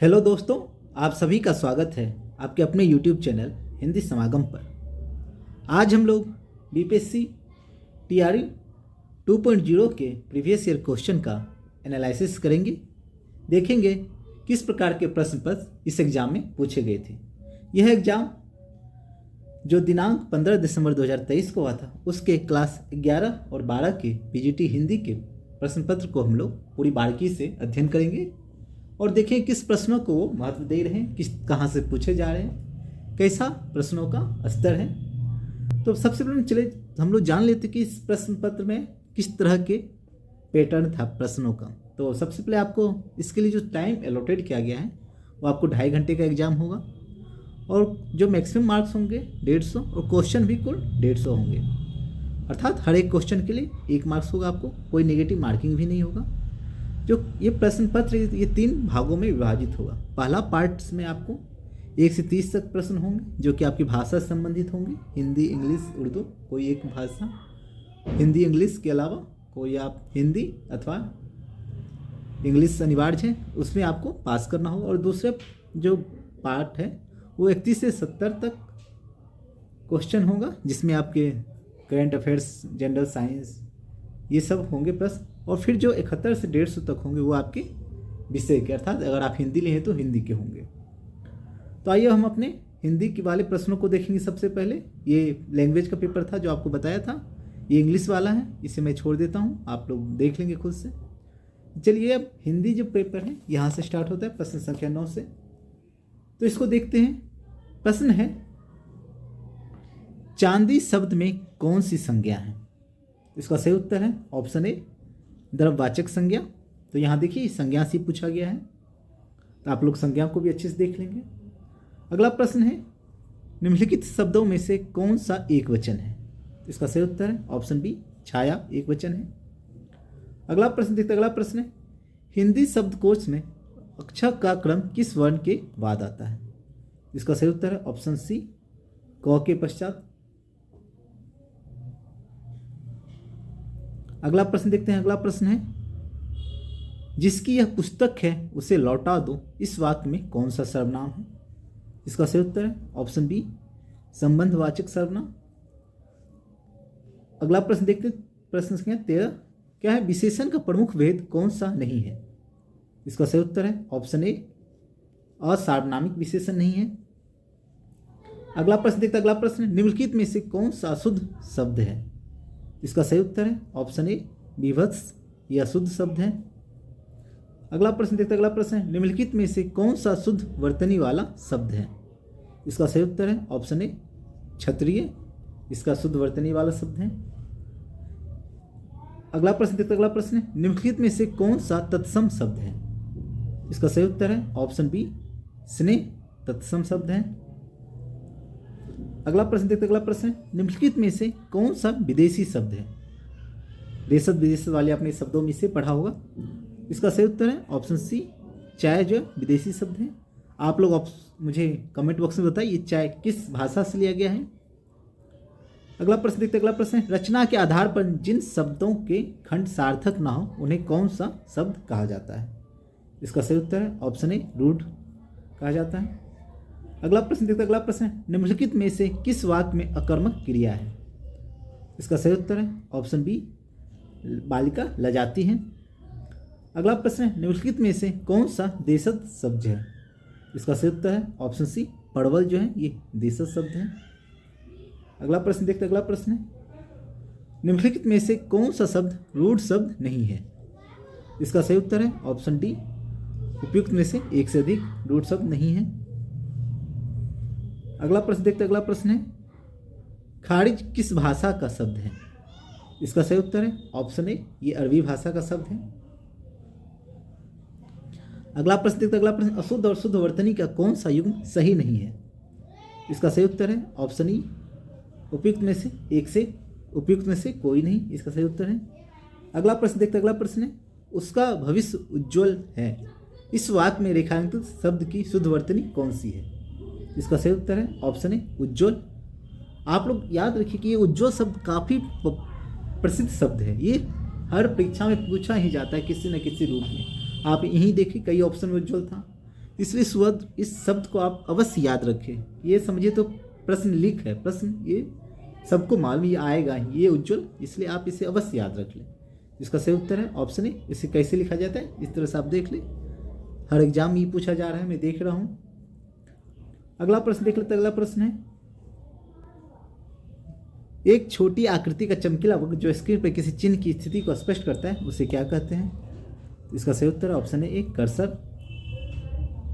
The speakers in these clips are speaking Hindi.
हेलो दोस्तों, आप सभी का स्वागत है आपके अपने YouTube चैनल हिंदी समागम पर। आज हम लोग बीपीएससी टीआरई 2.0 के प्रीवियस ईयर क्वेश्चन का एनालिसिस करेंगे। देखेंगे किस प्रकार के प्रश्न पत्र इस एग्ज़ाम में पूछे गए थे। यह एग्ज़ाम जो दिनांक 15 दिसंबर 2023 को हुआ था, उसके क्लास 11 और 12 के पीजीटी हिंदी के प्रश्न पत्र को हम लोग पूरी बारीकी से अध्ययन करेंगे और देखें किस प्रश्नों को वो महत्व दे रहे हैं, कहाँ से पूछे जा रहे हैं, कैसा प्रश्नों का स्तर है। तो सबसे पहले चले हम लोग जान लेते कि इस प्रश्न पत्र में किस तरह के पैटर्न था प्रश्नों का। तो सबसे पहले आपको इसके लिए जो टाइम एलोटेड किया गया है वो आपको 2.5 घंटे का एग्ज़ाम होगा और जो मैक्सिमम मार्क्स होंगे 150 और क्वेश्चन भी कुल 150 होंगे। अर्थात हर एक क्वेश्चन के लिए 1 मार्क्स होगा, आपको कोई नेगेटिव मार्किंग भी नहीं होगा। जो ये प्रश्न पत्र ये 3 भागों में विभाजित होगा। पहला पार्ट में आपको 1 से 30 तक प्रश्न होंगे जो कि आपकी भाषा से संबंधित होंगे, हिंदी, इंग्लिश, उर्दू, कोई एक भाषा, हिंदी इंग्लिश के अलावा कोई आप हिंदी अथवा इंग्लिश अनिवार्य है, उसमें आपको पास करना होगा। और दूसरा जो पार्ट है वो 31 से 70 तक क्वेश्चन होगा जिसमें आपके करंट अफेयर्स, जनरल साइंस, ये सब होंगे प्रश्न। और फिर जो 71 से 150 तक होंगे वो आपके विषय के, अर्थात अगर आप हिंदी लिए हैं तो हिंदी के होंगे। तो आइए हम अपने हिंदी के वाले प्रश्नों को देखेंगे। सबसे पहले ये लैंग्वेज का पेपर था जो आपको बताया था, ये इंग्लिश वाला है, इसे मैं छोड़ देता हूँ, आप लोग देख लेंगे खुद से। चलिए अब हिंदी जो पेपर है यहाँ से स्टार्ट होता है, प्रश्न संख्या 9 से। तो इसको देखते हैं। प्रश्न है, चांदी शब्द में कौन सी संज्ञा है? इसका सही उत्तर है ऑप्शन ए, द्रव्यवाचक संज्ञा। तो यहाँ देखिए संज्ञा से पूछा गया है, तो आप लोग संज्ञा को भी अच्छे से देख लेंगे। अगला प्रश्न है, निम्नलिखित शब्दों में से कौन सा एक वचन है? इसका सही उत्तर है ऑप्शन बी, छाया एक वचन है। अगला प्रश्न देखते, अगला प्रश्न है, हिंदी शब्दकोश में अक्षर का क्रम किस वर्ण के बाद आता है? इसका सही उत्तर है ऑप्शन सी, क के पश्चात। अगला प्रश्न देखते हैं। अगला प्रश्न है, जिसकी यह पुस्तक है उसे लौटा दो, इस वाक्य में कौन सा सर्वनाम है? इसका सही उत्तर है ऑप्शन बी, संबंधवाचक सर्वनाम। अगला प्रश्न देखते हैं, प्रश्न संख्या 13, क्या है विशेषण का प्रमुख भेद कौन सा नहीं है? इसका सही उत्तर है ऑप्शन ए, असार्वनामिक विशेषण नहीं है। अगला प्रश्न देखते हैं। अगला प्रश्न, निम्नलिखित में से कौन सा अशुद्ध शब्द है? इसका सही उत्तर है ऑप्शन ए, विभत्स, यह अशुद्ध शब्द है। अगला प्रश्न देखते हैं। अगला प्रश्न है, निम्नलिखित में से कौन सा शुद्ध वर्तनी वाला शब्द है? इसका सही उत्तर है ऑप्शन ए, क्षत्रिय, इसका शुद्ध वर्तनी वाला शब्द है। अगला प्रश्न देखते हैं। अगला प्रश्न है, निम्नलिखित में से कौन सा तत्सम शब्द है? इसका सही उत्तर है ऑप्शन बी, स्नेह तत्सम शब्द है। अगला प्रश्न देखते हैं। अगला प्रश्न है, निम्नलिखित में से कौन सा विदेशी शब्द है? देशज विदेश वाले आपने शब्दों में से पढ़ा होगा। इसका सही उत्तर है ऑप्शन सी, चाय जो विदेशी शब्द है। आप लोग मुझे कमेंट बॉक्स में बताइए चाय किस भाषा से लिया गया है। अगला प्रश्न देखते हैं। अगला प्रश्न है, रचना के आधार पर जिन शब्दों के खंड सार्थक ना हो उन्हें कौन सा शब्द कहा जाता है? इसका सही उत्तर है ऑप्शन ए, रूढ़ कहा जाता है। अगला प्रश्न देखते हैं। अगला प्रश्न है, निम्नलिखित में से किस वाक्य में अकर्मक क्रिया है? इसका सही उत्तर है ऑप्शन बी, बालिका लजाती है। अगला प्रश्न है, निम्नलिखित में से कौन सा देशज शब्द है? इसका सही उत्तर है ऑप्शन सी, परवल जो है ये देशज शब्द है। अगला प्रश्न देखते हैं। अगला प्रश्न है, निम्नलिखित में से कौन सा शब्द रूढ़ शब्द नहीं है? इसका सही उत्तर है ऑप्शन डी, उपयुक्त में से एक से अधिक रूढ़ शब्द नहीं है। अगला प्रश्न देखते हैं। अगला प्रश्न है, खारिज किस भाषा का शब्द है? इसका सही उत्तर है ऑप्शन ए, ये अरबी भाषा का शब्द है। अगला प्रश्न देखते हैं। अगला प्रश्न, अशुद्ध और शुद्ध वर्तनी का कौन सा युग्म सही नहीं है? इसका सही उत्तर है ऑप्शन ई, उपयुक्त में से एक से, उपयुक्त में से कोई नहीं, इसका सही उत्तर है। अगला प्रश्न देखते हैं। अगला प्रश्न है, उसका भविष्य उज्ज्वल है, इस वाक्य में रेखांकित शब्द की शुद्ध वर्तनी कौन सी है? इसका सही उत्तर है ऑप्शन ए, उज्ज्वल। आप लोग याद रखिए कि ये उज्ज्वल शब्द काफ़ी प्रसिद्ध शब्द है, ये हर परीक्षा में पूछा ही जाता है किसी न किसी रूप में। आप यहीं देखिए कई ऑप्शन में उज्ज्वल था, इसलिए इस शब्द को आप अवश्य याद रखें। ये समझिए तो प्रश्न लिख है, प्रश्न ये सबको मालूम ये आएगा, ये उज्जवल, इसलिए आप इसे अवश्य याद रख लें। इसका सही उत्तर है ऑप्शन ए। इसे कैसे लिखा जाता है इस तरह से आप देख लें, हर एग्जाम में ये पूछा जा रहा है, मैं देख रहा हूँ। अगला प्रश्न देख लेते हैं। अगला प्रश्न है, एक छोटी आकृति का चमकीला वक्र जो स्क्रीन पर किसी चिन्ह की स्थिति को स्पष्ट करता है उसे क्या कहते हैं? इसका सही उत्तर है ऑप्शन ए कर्सर।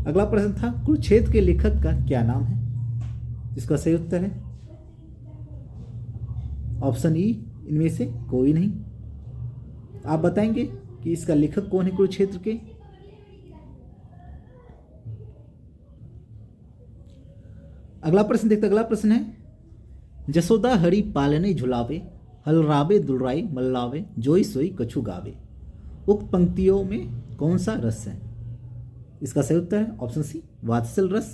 अगला प्रश्न था, कुरुक्षेत्र के लेखक का क्या नाम है? इसका सही उत्तर है ऑप्शन ई, इनमें से कोई नहीं। आप बताएंगे कि इसका लेखक कौन है कुरुक्षेत्र के? अगला प्रश्न देखते। अगला प्रश्न है, जसोदा हरि पालने झुलावे, हलरावे दुलराई मल्लावे, जोई सोई कछु गावे। उक्त पंक्तियों में कौन सा रस है? इसका सही उत्तर है ऑप्शन सी वात्सल रस,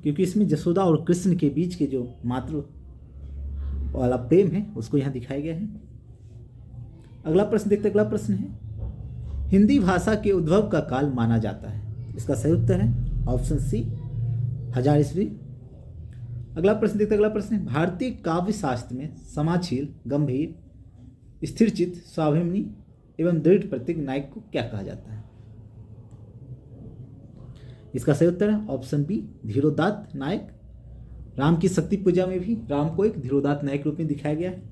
क्योंकि इसमें जसोदा और कृष्ण के बीच के जो मातृ वाला प्रेम है उसको यहाँ दिखाया गया है। अगला प्रश्न देखते। अगला प्रश्न है, हिंदी भाषा के उद्भव का काल माना जाता है। इसका सही उत्तर है ऑप्शन सी 1000 ईस्वी। अगला प्रश्न देखते। अगला प्रश्न है, भारतीय काव्य शास्त्र में समाशील, गंभीर, स्थिरचित्त, स्वाभिमानी एवं दृढ़ प्रत्येक नायक को क्या कहा जाता है? इसका सही उत्तर है ऑप्शन बी धीरोदात्त नायक। राम की शक्ति पूजा में भी राम को एक धीरोदात्त नायक रूप में दिखाया गया है,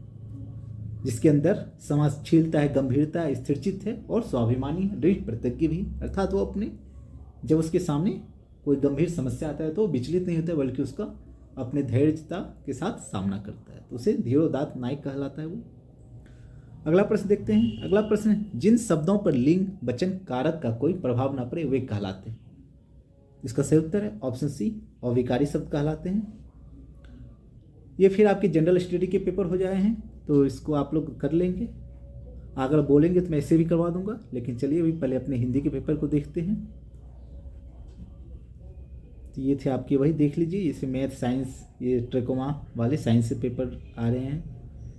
जिसके अंदर समाशीलता है, गंभीरता है, स्थिरचित्त है और स्वाभिमानी है, दृढ़ प्रतिज्ञ भी। अर्थात वो अपने जब उसके सामने कोई गंभीर समस्या आता है तो विचलित नहीं होता है, बल्कि उसका अपने धैर्यता के साथ सामना करता है, तो उसे धीरोदात्त नायक कहलाता है वो। अगला प्रश्न देखते हैं। अगला प्रश्न है, जिन शब्दों पर लिंग वचन कारक का कोई प्रभाव न पड़े वे कहलाते हैं। इसका सही उत्तर है ऑप्शन सी अविकारी शब्द कहलाते हैं। ये फिर आपके जनरल स्टडी के पेपर हो जाए हैं, तो इसको आप लोग कर लेंगे। अगर बोलेंगे तो मैं इसे भी करवा दूंगा, लेकिन चलिए अभी पहले अपने हिंदी के पेपर को देखते हैं। तो ये थे आपके, वही देख लीजिए, इसे मैथ साइंस, ये ट्रेकोमा वाले साइंस से पेपर आ रहे हैं,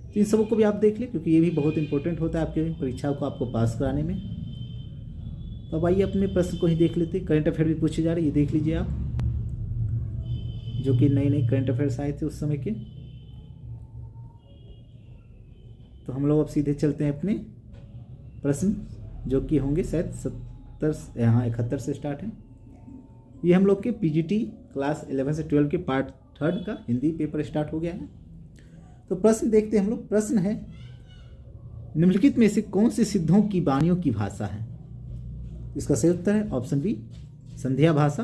तो इन सबों को भी आप देख लें, क्योंकि ये भी बहुत इंपॉर्टेंट होता है आपके परीक्षा को आपको पास कराने में। तो अब आइए अपने प्रश्न को ही देख लेते हैं। करंट अफेयर भी पूछे जा रहे हैं, ये देख लीजिए आप, जो कि नए नए करंट अफेयर्स आए थे उस समय के। तो हम लोग अब सीधे चलते हैं अपने प्रश्न, जो कि होंगे शायद 71 से स्टार्ट है। ये हम लोग के पीजीटी क्लास 11 से 12 के पार्ट 3 का हिंदी पेपर स्टार्ट हो गया है। तो प्रश्न देखते हैं हम लोग। प्रश्न है, निम्नलिखित में से कौन सी सिद्धों की वाणियों की भाषा है? इसका सही उत्तर है ऑप्शन बी संध्या भाषा।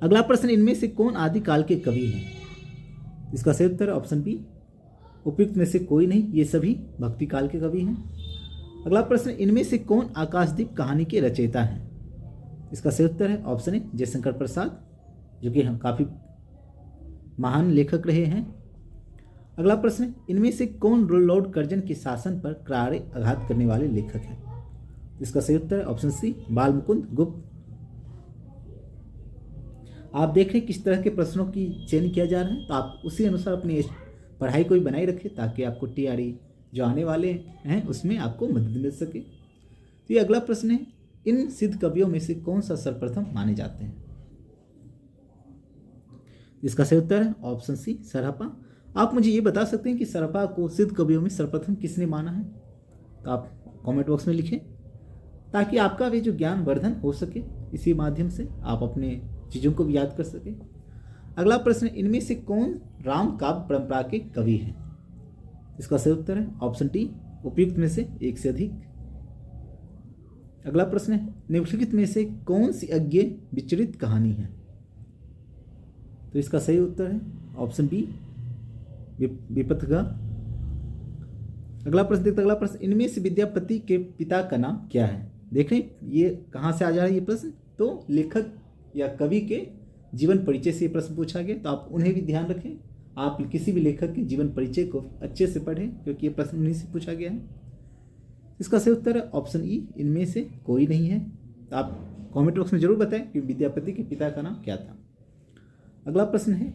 अगला प्रश्न, इनमें से कौन आदिकाल के कवि हैं? इसका सही उत्तर है ऑप्शन बी उपयुक्त में से कोई नहीं, ये सभी भक्ति काल के कवि हैं। अगला प्रश्न, इनमें से कौन आकाशदीप कहानी के रचयिता हैं? इसका सही उत्तर है ऑप्शन ए जयशंकर प्रसाद, जो कि हम काफ़ी महान लेखक रहे हैं। अगला प्रश्न, इनमें से कौन लॉर्ड कर्जन के शासन पर करारे आघात करने वाले लेखक हैं? इसका सही उत्तर है ऑप्शन सी बाल मुकुंद गुप्त। आप देख रहे हैं किस तरह के प्रश्नों की चयन किया जा रहा है, तो आप उसी अनुसार अपनी पढ़ाई को भी बनाए रखें, ताकि आपको टीआरई जो आने वाले हैं उसमें आपको मदद मिल सके। तो ये अगला प्रश्न है, इन सिद्ध कवियों में से कौन सा सर्वप्रथम माने जाते हैं? इसका सही उत्तर है ऑप्शन सी सरहपा। आप मुझे ये बता सकते हैं कि सरहपा को सिद्ध कवियों में सर्वप्रथम किसने माना है? तो आप कमेंट बॉक्स में लिखें, ताकि आपका भी जो ज्ञान वर्धन हो सके, इसी माध्यम से आप अपने चीज़ों को भी याद कर सकें। अगला प्रश्न, इनमें से कौन राम काव्य परंपरा के कवि हैं? इसका सही उत्तर है ऑप्शन डी उपयुक्त में से एक से अधिक। अगला प्रश्न है, निम्नलिखित में से कौन सी अज्ञे विचरित कहानी है? तो इसका सही उत्तर है ऑप्शन बी विपथगा। अगला प्रश्न देखते। अगला प्रश्न, इनमें से विद्यापति के पिता का नाम क्या है? देख रहे हैं ये कहाँ से आ जा रहा है ये प्रश्न, तो लेखक या कवि के जीवन परिचय से ये प्रश्न पूछा गया, तो आप उन्हें भी ध्यान रखें। आप किसी भी लेखक के जीवन परिचय को अच्छे से पढ़ें, क्योंकि ये प्रश्न उन्हीं से पूछा गया है। इसका सही उत्तर है ऑप्शन ई इनमें से कोई नहीं है। तो आप कमेंट बॉक्स में जरूर बताएं कि विद्यापति के पिता का नाम क्या था। अगला प्रश्न है,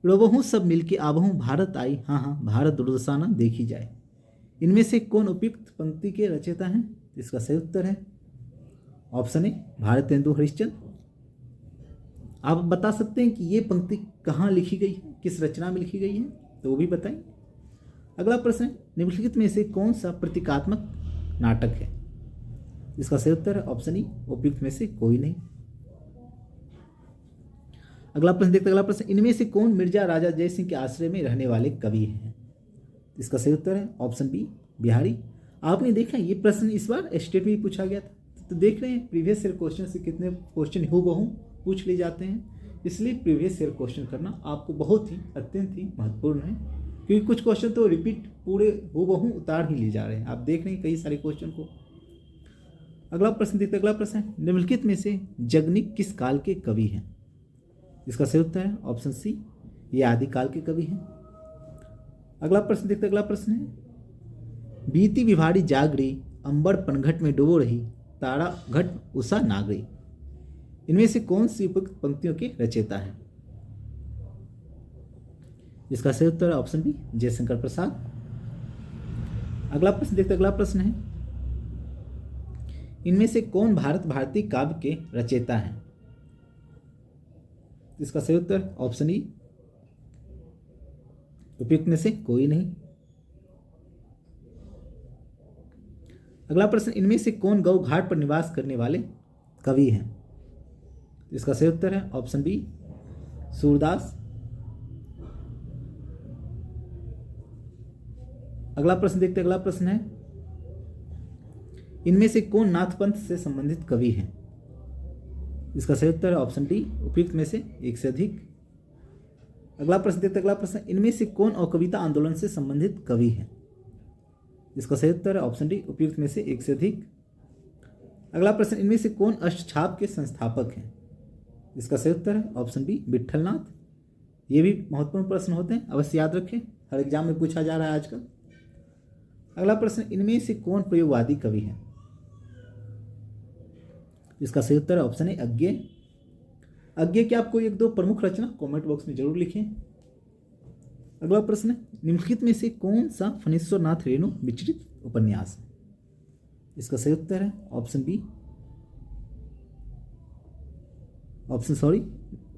रोबहूँ सब मिलके आबहूँ भारत आई, हाँ हाँ भारत दुर्दशाना देखी जाए। इनमें से कौन उपयुक्त पंक्ति के रचयिता हैं? इसका सही उत्तर है ऑप्शन ए भारतेंदु हरिश्चंद्र। आप बता सकते हैं कि ये पंक्ति कहाँ लिखी गई है, किस रचना में लिखी गई है, तो वो भी बताएं। अगला प्रश्न है, निम्नलिखित में से कौन सा प्रतीकात्मक नाटक है? इसका सही उत्तर है ऑप्शन ई उपयुक्त में से कोई नहीं। अगला प्रश्न देखते हैं। अगला प्रश्न, इनमें से कौन मिर्जा राजा जयसिंह के आश्रय में रहने वाले कवि हैं? इसका सही उत्तर है ऑप्शन बी बिहारी। आपने देखा ये प्रश्न इस बार स्टेट में भी पूछा गया था, तो देख रहे हैं प्रीवियस ईयर क्वेश्चन से कितने क्वेश्चन हूबहू पूछ लिए जाते हैं। इसलिए प्रीवियस ईयर क्वेश्चन करना आपको बहुत ही अत्यंत ही महत्वपूर्ण है, क्योंकि कुछ क्वेश्चन तो रिपीट पूरे हूबहू उतार ही लिए जा रहे हैं। आप देख रहे हैं कई सारे क्वेश्चन को। अगला प्रश्न देखते हैं। अगला प्रश्न है, निम्नलिखित में से जगनिक किस काल के कवि हैं? इसका सही उत्तर है ऑप्शन सी, ये आदिकाल के कवि हैं। अगला प्रश्न देखते हैं। अगला प्रश्न है, बीती विभाड़ी जागरी अंबर पनघट में डुबो रही तारा घट उषा नागरी, इनमें से कौन सी उपयुक्त पंक्तियों के रचयिता हैं? इसका सही उत्तर है ऑप्शन बी जयशंकर प्रसाद। अगला प्रश्न देखते हैं। अगला प्रश्न है, इनमें से कौन भारत भारती काव्य के रचयिता हैं? इसका सही उत्तर ऑप्शन ई उपयुक्त में से कोई नहीं। अगला प्रश्न, इनमें से कौन गौ घाट पर निवास करने वाले कवि हैं? इसका सही उत्तर है ऑप्शन बी सूरदास। अगला प्रश्न देखते हैं। अगला प्रश्न है, इनमें से कौन नाथ पंथ से संबंधित कवि हैं? इसका सही उत्तर है ऑप्शन डी उपयुक्त में से एक से अधिक। अगला प्रश्न देखते हैं। अगला प्रश्न, इनमें से कौन अकविता आंदोलन से संबंधित कवि हैं? इसका सही उत्तर है ऑप्शन डी उपयुक्त में से एक से अधिक। अगला प्रश्न, इनमें से कौन अष्टछाप के संस्थापक हैं? इसका सही उत्तर है ऑप्शन बी विट्ठलनाथ। ये भी महत्वपूर्ण प्रश्न होते हैं, अवश्य याद रखें, हर एग्जाम में पूछा जा रहा है आजकल। अगला प्रश्न, इनमें से कौन प्रयोगवादी कवि हैं? इसका सही उत्तर है ऑप्शन ए अज्ञेय। अज्ञेय की आपको एक दो प्रमुख रचना कमेंट बॉक्स में जरूर लिखें। अगला प्रश्न है, निम्नलिखित में से कौन सा फणीश्वरनाथ रेणु विचरित उपन्यास है? इसका सही उत्तर है ऑप्शन बी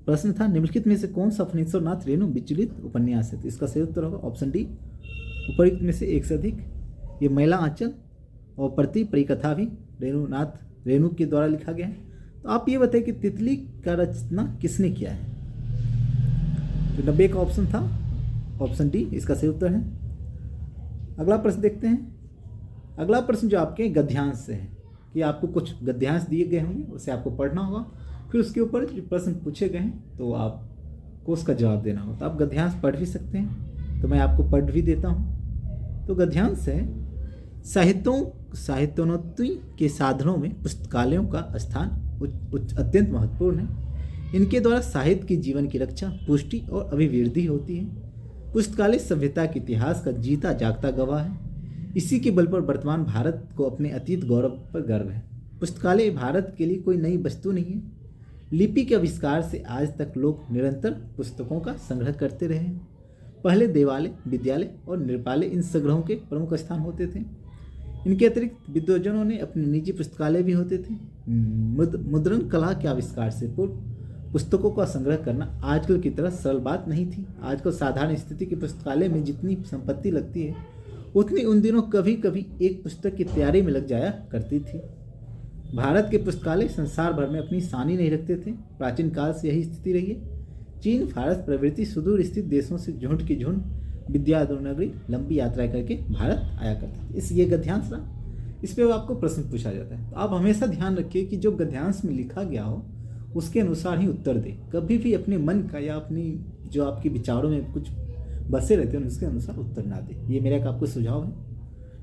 प्रश्न था निम्नलिखित में से कौन सा फणीश्वरनाथ रेणु विचलित उपन्यास है? तो इसका सही उत्तर होगा ऑप्शन डी उपयुक्त में से एक से अधिक। ये महिला आंचल और प्रति परिकथा भी रेणु के द्वारा लिखा गया है। तो आप ये बताइए कि तितली का रचना किसने किया है? तो 90 का ऑप्शन था ऑप्शन डी इसका सही उत्तर है। अगला प्रश्न देखते हैं। अगला प्रश्न जो आपके गद्यांश से है कि आपको कुछ गद्यांश दिए गए होंगे, उसे आपको पढ़ना होगा, फिर उसके ऊपर जो प्रश्न पूछे गए हैं तो आपको उसका जवाब देना होगा। तो आप गद्यांश पढ़ भी सकते हैं, तो मैं आपको पढ़ भी देता हूँ। तो गद्यांश है, साहित्योन्नति के साधनों में पुस्तकालयों का स्थान अत्यंत महत्वपूर्ण है। इनके द्वारा साहित्य के जीवन की रक्षा, पुष्टि और अभिवृद्धि होती है। पुस्तकालय सभ्यता के इतिहास का जीता जागता गवाह है। इसी के बल पर वर्तमान भारत को अपने अतीत गौरव पर गर्व है। पुस्तकालय भारत के लिए कोई नई वस्तु नहीं है। लिपि के आविष्कार से आज तक लोग निरंतर पुस्तकों का संग्रह करते रहे हैं। पहले देवालय, विद्यालय और नृपालय इन संग्रहों के प्रमुख स्थान होते थे। इनके अतिरिक्त विद्वजनों ने अपने निजी पुस्तकालय भी होते थे। मुद्रण कला के आविष्कार से पूर्व पुस्तकों का संग्रह करना आजकल की तरह सरल बात नहीं थी। आजकल साधारण स्थिति के पुस्तकालय में जितनी संपत्ति लगती है, उतनी उन दिनों कभी कभी एक पुस्तक की तैयारी में लग जाया करती थी। भारत के पुस्तकालय संसार भर में अपनी सानी नहीं रखते थे। प्राचीन काल से यही स्थिति रही है। चीन, फारस प्रभृति सुदूर स्थित देशों से झुंड की झुंड विद्यानगरी लंबी यात्रा करके भारत आया करते थे। इस ये गद्यांश रहा, इस पर आपको प्रश्न पूछा जाता है। तो आप हमेशा ध्यान रखिए कि जो गद्यांश में लिखा गया हो उसके अनुसार ही उत्तर दे। कभी भी अपने मन का या अपनी जो आपके विचारों में कुछ बसे रहते हैं उसके अनुसार उत्तर ना दे। ये मेरा एक आपको सुझाव है,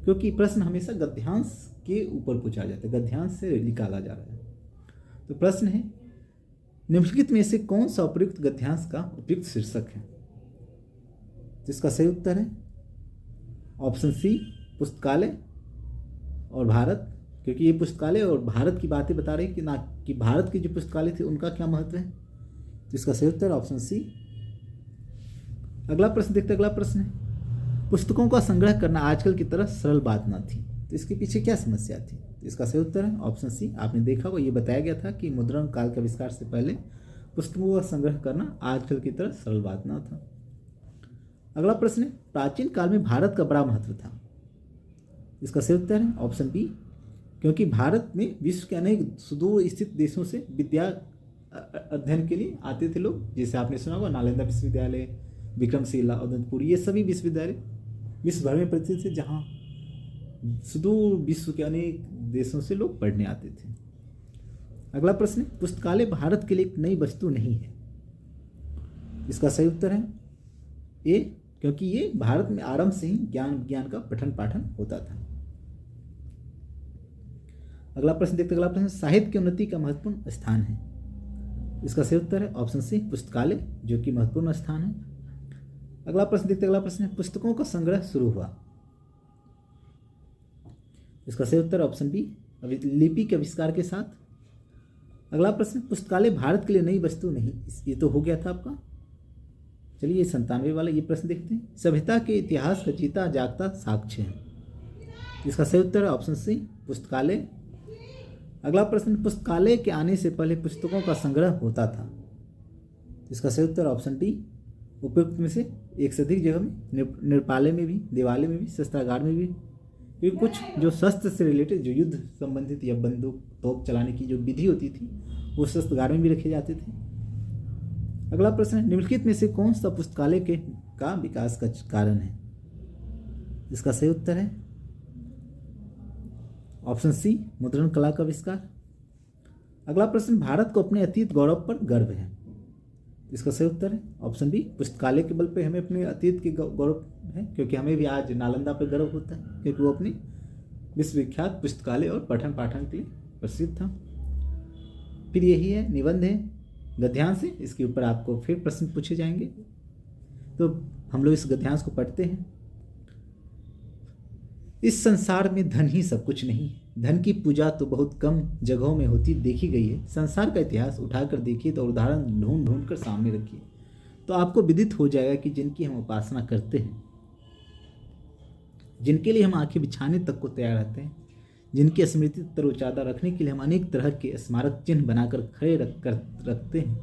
क्योंकि प्रश्न हमेशा गद्यांश के ऊपर पूछा जाता है, गद्यांश से निकाला जा रहा है। तो प्रश्न है, निम्नलिखित में से कौन सा उपयुक्त गद्यांश का उपयुक्त शीर्षक है? जिसका सही उत्तर है ऑप्शन सी पुस्तकालय और भारत, क्योंकि ये पुस्तकालय और भारत की बातें बता रही कि ना कि भारत की जो पुस्तकालय थे उनका क्या महत्व है। तो इसका सही उत्तर ऑप्शन सी। अगला प्रश्न देखते हैं। अगला प्रश्न है, पुस्तकों का संग्रह करना आजकल की तरह सरल बात ना थी। तो इसके पीछे क्या समस्या थी? तो इसका सही उत्तर है ऑप्शन सी। आपने देखा होगा, ये बताया गया था कि मुद्रण काल के आविष्कार से पहले पुस्तकों का संग्रह करना आजकल की तरह सरल बात ना था। अगला प्रश्न है, प्राचीन काल में भारत का बड़ा महत्व था। इसका सही उत्तर है ऑप्शन बी, क्योंकि भारत में विश्व के अनेक सुदूर स्थित देशों से विद्या अध्ययन के लिए आते थे लोग। जैसे आपने सुना होगा नालंदा विश्वविद्यालय, विक्रमशिला, अनंतपुर, ये सभी विश्वविद्यालय विश्व भर में प्रसिद्ध थे, जहाँ सुदूर विश्व के अनेक देशों से लोग पढ़ने आते थे। अगला प्रश्न, पुस्तकालय भारत के लिए एक नई वस्तु नहीं है। इसका सही उत्तर है ए, क्योंकि ये भारत में आरंभ से ही ज्ञान विज्ञान का पठन पाठन होता था। अगला प्रश्न देखते, अगला प्रश्न, साहित्य की उन्नति का महत्वपूर्ण स्थान है। इसका सही उत्तर है ऑप्शन सी, पुस्तकालय, जो कि महत्वपूर्ण स्थान है। अगला प्रश्न देखते, अगला प्रश्न, पुस्तकों का संग्रह शुरू हुआ। इसका सही उत्तर ऑप्शन बी, लिपि के आविष्कार के साथ। अगला प्रश्न, पुस्तकालय भारत के लिए नई वस्तु नहीं, ये तो हो गया था आपका। चलिए 97 वाला ये प्रश्न देखते हैं, सभ्यता के इतिहास का जीता जागता साक्ष्य है। इसका सही उत्तर है ऑप्शन सी, पुस्तकालय। अगला प्रश्न, पुस्तकालय के आने से पहले पुस्तकों का संग्रह होता था। इसका सही उत्तर ऑप्शन डी, उपयुक्त में से एक से अधिक जगह में, नृपालय में भी, देवालय में भी, शस्त्रागार में भी, क्योंकि कुछ जो शस्त्र से रिलेटेड, जो युद्ध संबंधित या बंदूक तोप चलाने की जो विधि होती थी, वो शस्त्रागार में भी रखे जाते थे। अगला प्रश्न, निम्नलिखित में से कौन सा पुस्तकालय का विकास का कारण है। इसका सही उत्तर है ऑप्शन सी, मुद्रण कला का आविष्कार। अगला प्रश्न, भारत को अपने अतीत गौरव पर गर्व है। इसका सही उत्तर है ऑप्शन बी, पुस्तकालय के बल पे हमें अपने अतीत के गौरव है, क्योंकि हमें भी आज नालंदा पर गर्व होता है, क्योंकि वो अपनी विश्वविख्यात पुस्तकालय और पठन पाठन के लिए प्रसिद्ध था। फिर यही है, निबंध है गद्यांश है, इसके ऊपर आपको फिर प्रश्न पूछे जाएंगे। तो हम लोग इस गद्यांश को पढ़ते हैं। इस संसार में धन ही सब कुछ नहीं, धन की पूजा तो बहुत कम जगहों में होती देखी गई है। संसार का इतिहास उठाकर देखिए तो उदाहरण ढूंढ ढूंढ कर सामने रखिए, तो आपको विदित हो जाएगा कि जिनकी हम उपासना करते हैं, जिनके लिए हम आंखें बिछाने तक को तैयार रहते हैं, जिनकी स्मृति तरोताज़ा रखने के लिए हम अनेक तरह के स्मारक चिन्ह बनाकर खड़े रखते हैं,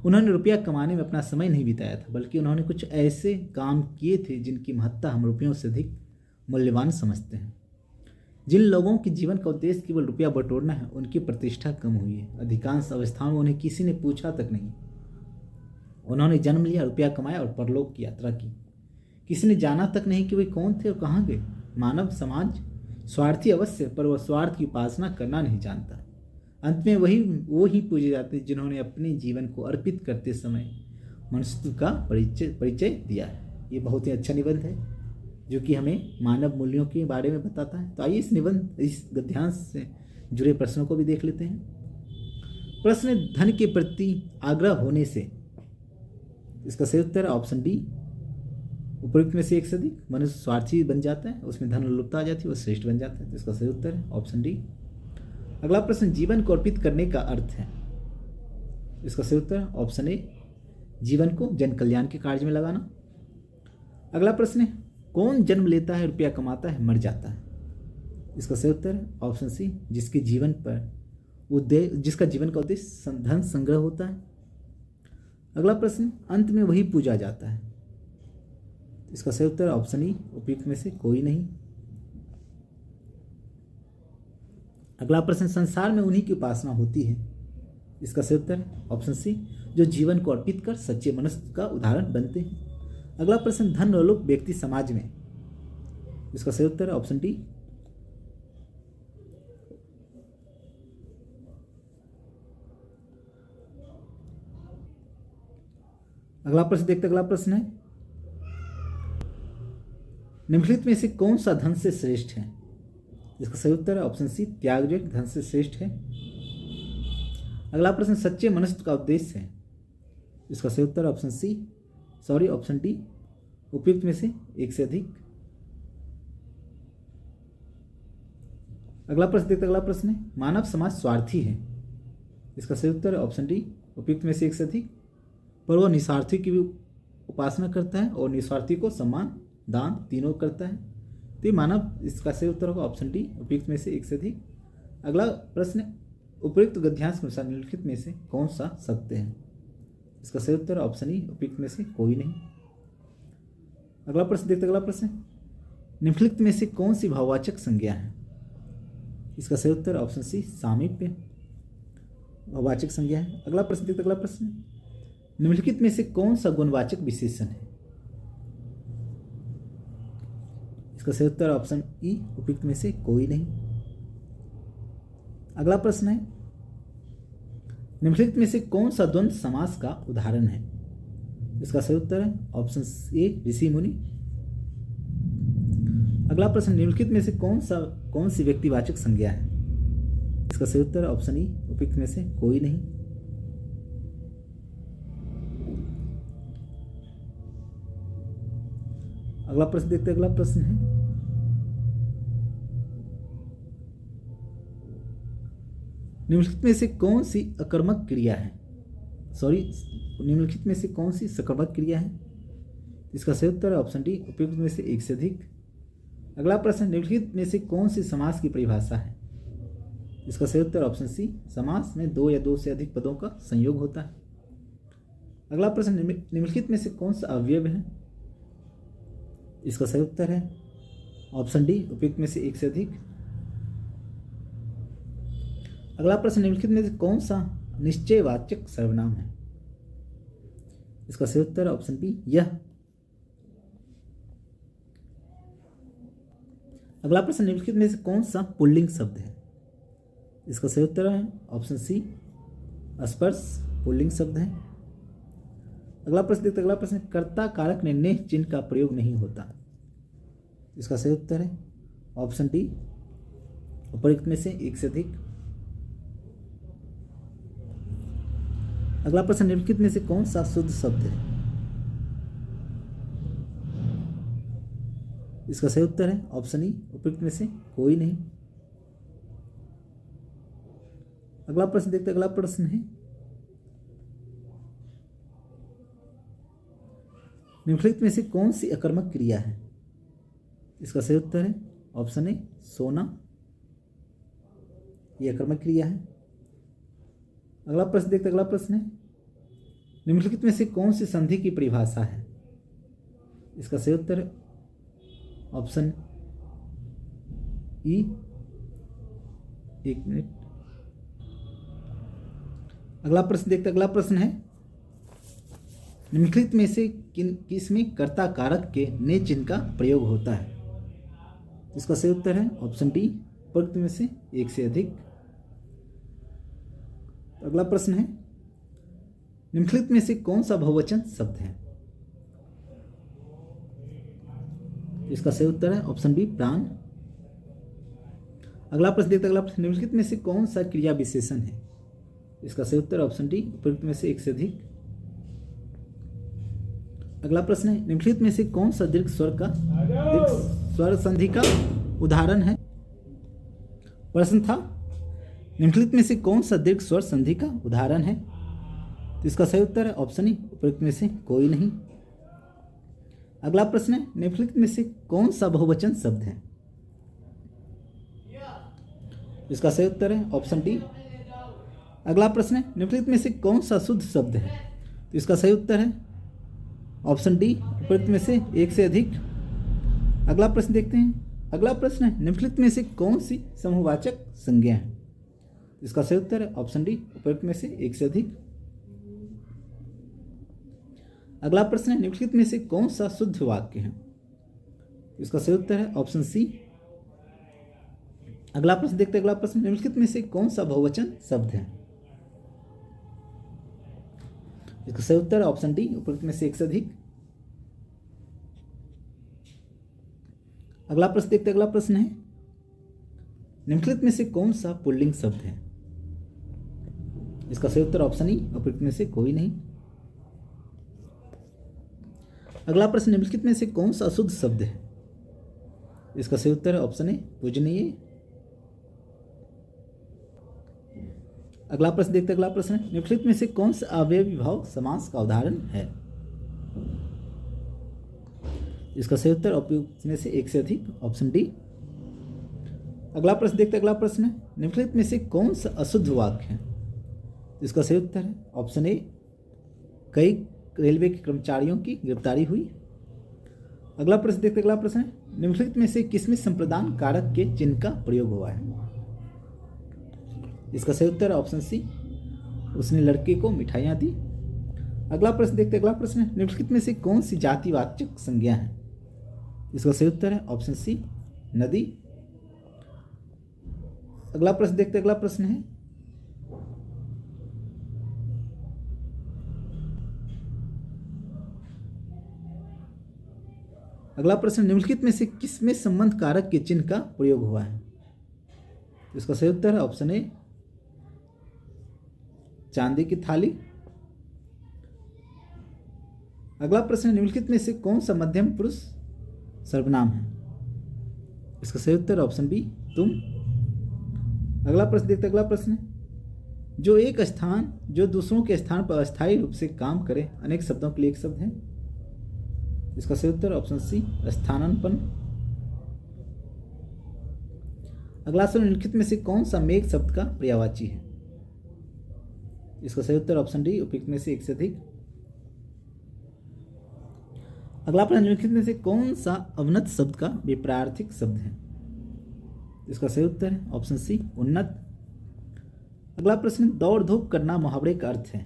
उन्होंने रुपया कमाने में अपना समय नहीं बिताया था, बल्कि उन्होंने कुछ ऐसे काम किए थे जिनकी महत्ता हम रुपयों से अधिक मूल्यवान समझते हैं। जिन लोगों के जीवन का उद्देश्य केवल रुपया बटोरना है, उनकी प्रतिष्ठा कम हुई है। अधिकांश अवस्थाओं में उन्हें किसी ने पूछा तक नहीं। उन्होंने जन्म लिया, रुपया कमाया और परलोक की यात्रा की। किसी ने जाना तक नहीं कि वे कौन थे और कहाँ गए। मानव समाज स्वार्थी अवश्य, पर वह स्वार्थ की उपासना करना नहीं जानता। अंत में वो ही पूजे जाते जिन्होंने अपने जीवन को अर्पित करते समय मनुष्य का परिचय दिया है। ये बहुत ही अच्छा निबंध है जो कि हमें मानव मूल्यों के बारे में बताता है। तो आइए इस गद्यांश से जुड़े प्रश्नों को भी देख लेते हैं। प्रश्न, धन के प्रति आग्रह होने से। इसका सही उत्तर है ऑप्शन डी, उपयुक्त में से एक से अधिक। मनुष्य स्वार्थी बन जाता है, उसमें धन लुप्त आ जाती है, वो श्रेष्ठ बन जाता है। तो इसका सही उत्तर है ऑप्शन डी। अगला प्रश्न, जीवन को अर्पित करने का अर्थ है। इसका सही उत्तर है ऑप्शन ए, जीवन को जन कल्याण के कार्य में लगाना। अगला प्रश्न है, कौन जन्म लेता है, रुपया कमाता है, मर जाता है। इसका सही उत्तर है ऑप्शन सी, जिसका जीवन का उद्देश्य धन संग्रह होता है। अगला प्रश्न, अंत में वही पूजा जाता है। इसका सही उत्तर ऑप्शन ई, उपयुक्त में से कोई नहीं। अगला प्रश्न, संसार में उन्हीं की उपासना होती है। इसका सही उत्तर ऑप्शन सी, जो जीवन को अर्पित कर सच्चे मनुष्य का उदाहरण बनते हैं। अगला प्रश्न, धन और लोक व्यक्ति समाज में। इसका सही उत्तर है ऑप्शन डी। अगला प्रश्न देखते, अगला प्रश्न है, निम्नलिखित में से कौन सा धन से श्रेष्ठ है। इसका सही उत्तर है ऑप्शन सी, त्याग धन से श्रेष्ठ है। अगला प्रश्न, सच्चे मनुष्य का उद्देश्य है। इसका सही उत्तर ऑप्शन डी, उपयुक्त में से एक से अधिक। अगला प्रश्न देखते, अगला प्रश्न है, मानव समाज स्वार्थी है। इसका सही उत्तर है ऑप्शन डी, उपयुक्त में से एक से अधिक। पर वह निस्वार्थी की भी उपासना करता है और निस्वार्थी को सम्मान दान तीनों करता है। तो ये मानव, इसका सही उत्तर होगा ऑप्शन डी, उपयुक्त में से एक से अधिक। अगला प्रश्न, उपयुक्त गद्यांश के अनुसार निम्नलिखित में से कौन सा सत्य है? इसका सही उत्तर ऑप्शन ई, उपयुक्त में से कोई नहीं। अगला प्रश्न देखते, अगला प्रश्न, निम्नलिखित में से कौन सी भाववाचक संज्ञा है? इसका सही उत्तर ऑप्शन सी, सामीप्य भाववाचक संज्ञा है। अगला प्रश्न देखते, अगला प्रश्न, निम्नलिखित में से कौन सा गुणवाचक विशेषण है? इसका सही उत्तर ऑप्शन ई, उपयुक्त में से कोई नहीं। अगला प्रश्न है, निम्नलिखित में से कौन सा द्वंद्व समास का उदाहरण है? इसका सही उत्तर है ऑप्शन ए, ऋषि मुनि। अगला प्रश्न, निम्नलिखित में से कौन सी व्यक्तिवाचक संज्ञा है? इसका सही उत्तर ऑप्शन ई, उपयुक्त में से कोई नहीं। अगला प्रश्न देखते हैं, अगला प्रश्न है, निम्नलिखित में से कौन सी अकर्मक क्रिया है? निम्नलिखित में से कौन सी सकर्मक क्रिया है? इसका सही उत्तर है ऑप्शन डी, उपयुक्त में से एक से अधिक। अगला प्रश्न, निम्नलिखित में से कौन सी समास की परिभाषा है? इसका सही उत्तर ऑप्शन सी, समास में दो या दो से अधिक पदों का संयोग होता है। अगला प्रश्न, निम्नलिखित में से कौन सा अवयव है? इसका सही उत्तर है ऑप्शन डी, उपयुक्त में से एक से अधिक। अगला प्रश्न, निम्नलिखित में से कौन सा निश्चयवाचक सर्वनाम है? इसका सही उत्तर ऑप्शन बी, यह। अगला प्रश्न, निम्नलिखित में से कौन सा पुल्लिंग शब्द है? इसका सही उत्तर है ऑप्शन सी, स्पर्श पुल्लिंग शब्द है। अगला प्रश्न देखते, अगला प्रश्न, कर्ता कारक निर्णय चिन्ह का प्रयोग नहीं होता। इसका सही उत्तर है ऑप्शन डी, उपयुक्त में से एक से अधिक। अगला प्रश्न, निम्नलिखित में से कौन सा शुद्ध शब्द है? इसका सही उत्तर है ऑप्शन ई, उपयुक्त में से कोई नहीं। अगला प्रश्न देखते, अगला प्रश्न है, निम्नलिखित में से कौन सी अकर्मक क्रिया है? इसका सही उत्तर है ऑप्शन ए, सोना, यह अकर्मक क्रिया है। अगला प्रश्न देखते, अगला प्रश्न है, निम्नलिखित में से कौन सी संधि की परिभाषा है? इसका सही उत्तर है ऑप्शन ई, एक मिनट। अगला प्रश्न देखते, अगला प्रश्न है, निम्नलिखित में से किसमें कर्ता कारक के ने चिन्ह का प्रयोग होता है? इसका सही उत्तर है ऑप्शन डी, उपयुक्त में से एक से अधिक। अगला प्रश्न है, निम्नलिखित में से कौन सा बहुवचन शब्द है? इसका सही उत्तर है ऑप्शन बी, प्राण। अगला प्रश्न देखते, अगला प्रश्न, निम्नलिखित में से कौन सा क्रिया विशेषण है? इसका सही उत्तर ऑप्शन डी, उपयुक्त में से एक से अधिक। अगला प्रश्न है, निम्नलिखित में से कौन सा दीर्घ स्वर संधि का उदाहरण है? प्रश्न था, निम्नलिखित में से कौन सा दीर्घ स्वर संधि का उदाहरण है? तो इसका सही उत्तर है ऑप्शन ई, उपयुक्त में से कोई नहीं। अगला प्रश्न है, निम्नलिखित में से कौन सा बहुवचन शब्द है? इसका सही उत्तर है ऑप्शन डी। अगला प्रश्न है, निम्नलिखित में से कौन सा शुद्ध शब्द है? तो इसका सही उत्तर है ऑप्शन डी, उपयुक्त में से एक से अधिक। अगला प्रश्न देखते हैं, अगला प्रश्न है, निम्नलिखित में से कौन सी समूहवाचक संज्ञा है? इसका सही उत्तर है ऑप्शन डी, उपयुक्त में से एक से अधिक। अगला प्रश्न है, निम्नलिखित में से कौन सा शुद्ध वाक्य है? इसका सही उत्तर है ऑप्शन सी। अगला प्रश्न देखते हैं, अगला प्रश्न, निम्नलिखित में से कौन सा बहुवचन शब्द है? इसका सही उत्तर है ऑप्शन डी, उपयुक्त में से एक से अधिक। अगला प्रश्न देखते हैं, अगला प्रश्न है, निम्नलिखित में से कौन सा पुल्लिंग शब्द है? इसका सही उत्तर ऑप्शन ई, उपयुक्त में से कोई नहीं। अगला प्रश्न, निम्नलिखित में से कौन सा शुद्ध शब्द है? इसका सही उत्तर है ऑप्शन ए, पूजनीय। अगला प्रश्न देखते हैं, अगला प्रश्न, निम्नलिखित में से कौन सा अवयवी भाव समास का उदाहरण है? इसका सही उत्तर उपयुक्त में से एक से अधिक, ऑप्शन डी। अगला प्रश्न देखते हैं। अगला प्रश्न है, निम्नलिखित में से कौन सा अशुद्ध वाक्य है? इसका सही उत्तर है ऑप्शन ए, कई रेलवे के कर्मचारियों की गिरफ्तारी हुई। अगला प्रश्न देखते हैं। अगला प्रश्न है, निम्नलिखित में से किसमें संप्रदान कारक के चिन्ह का प्रयोग हुआ है? इसका सही उत्तर है ऑप्शन सी, उसने लड़के को मिठाइयाँ दी। अगला प्रश्न देखते हैं। अगला प्रश्न है, निम्नलिखित में से कौन सी जातिवाचक संज्ञा है? इसका सही उत्तर है ऑप्शन सी, नदी। अगला प्रश्न देखते हैं। अगला प्रश्न है, अगला प्रश्न, निम्नलिखित में से किसमें संबंध कारक के चिन्ह का प्रयोग हुआ है? इसका सही उत्तर है ऑप्शन ए, चांदी की थाली। अगला प्रश्न, निम्नलिखित में से कौन सा मध्यम पुरुष सर्वनाम है? इसका सही उत्तर ऑप्शन बी, तुम। अगला प्रश्न देखते हैं। अगला प्रश्न है, जो दूसरों के स्थान पर अस्थायी रूप से काम करे अनेक शब्दों के लिए एक शब्द है। इसका सही उत्तर ऑप्शन सी, स्थानापन्न। अगला प्रश्न, निम्नलिखित में से कौन सा मेघ शब्द का पर्यायवाची है? इसका सही उत्तर ऑप्शन डी, उपयुक्त में से एक से अधिक। अगला प्रश्न, निम्नलिखित में से कौन सा अवनत शब्द का विपरीतार्थक शब्द है? इसका सही उत्तर है ऑप्शन सी, उन्नत। अगला प्रश्न, दौड़ धूप करना मुहावरे का अर्थ है।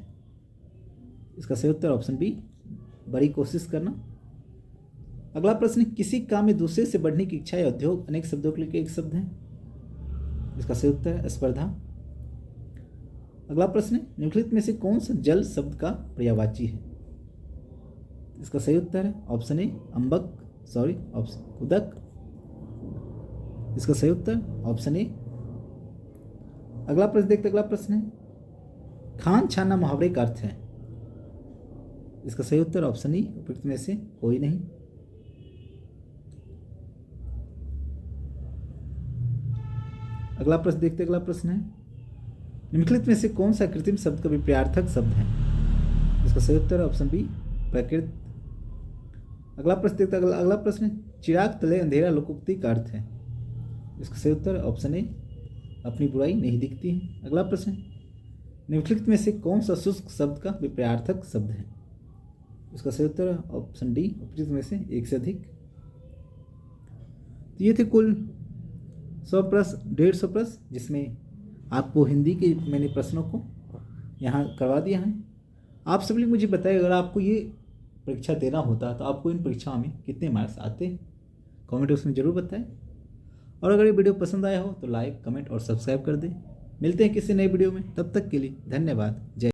इसका सही उत्तर ऑप्शन बी, बड़ी कोशिश करना। अगला प्रश्न, किसी काम में दूसरे से बढ़ने की इच्छा या उद्योग अनेक शब्दों के लिए एक शब्द है। इसका सही उत्तर है स्पर्धा। अगला प्रश्न, निम्नलिखित में से कौन सा जल शब्द का पर्यायवाची है? इसका सही उत्तर है ऑप्शन ए, ऑप्शन उदक। इसका सही उत्तर ऑप्शन ए। अगला प्रश्न देखते। अगला प्रश्न है, खान छाना मुहावरे का अर्थ है। इसका सही उत्तर ऑप्शन ई, उपयुक्त में से कोई नहीं। अगला प्रश्न देखते। अगला प्रश्न है, निम्नलिखित में से कौन सा कृत्रिम शब्द का विपरीतार्थक शब्द है? इसका सही उत्तर ऑप्शन बी, प्रकृति। अगला प्रश्न देखते। अगला प्रश्न, चिराग तले अंधेरा लोकोक्ति का अर्थ है। इसका सही उत्तर ऑप्शन ए, अपनी बुराई नहीं दिखती है। अगला प्रश्न, निम्नलिखित में से कौन सा शुष्क शब्द का विपरीतार्थक शब्द है? इसका सही उत्तर ऑप्शन डी, उपयुक्त में से एक से अधिक। तो ये थे कुल 100 प्रश्न, 150 प्रश्न, जिसमें आपको हिंदी के मैंने प्रश्नों को यहाँ करवा दिया है। आप सभी मुझे बताइए, अगर आपको ये परीक्षा देना होता तो आपको इन परीक्षाओं में कितने मार्क्स आते? कमेंट बॉक्स में ज़रूर बताएं। और अगर ये वीडियो पसंद आया हो तो लाइक, कमेंट और सब्सक्राइब कर दें। मिलते हैं किसी नए वीडियो में, तब तक के लिए धन्यवाद। जय।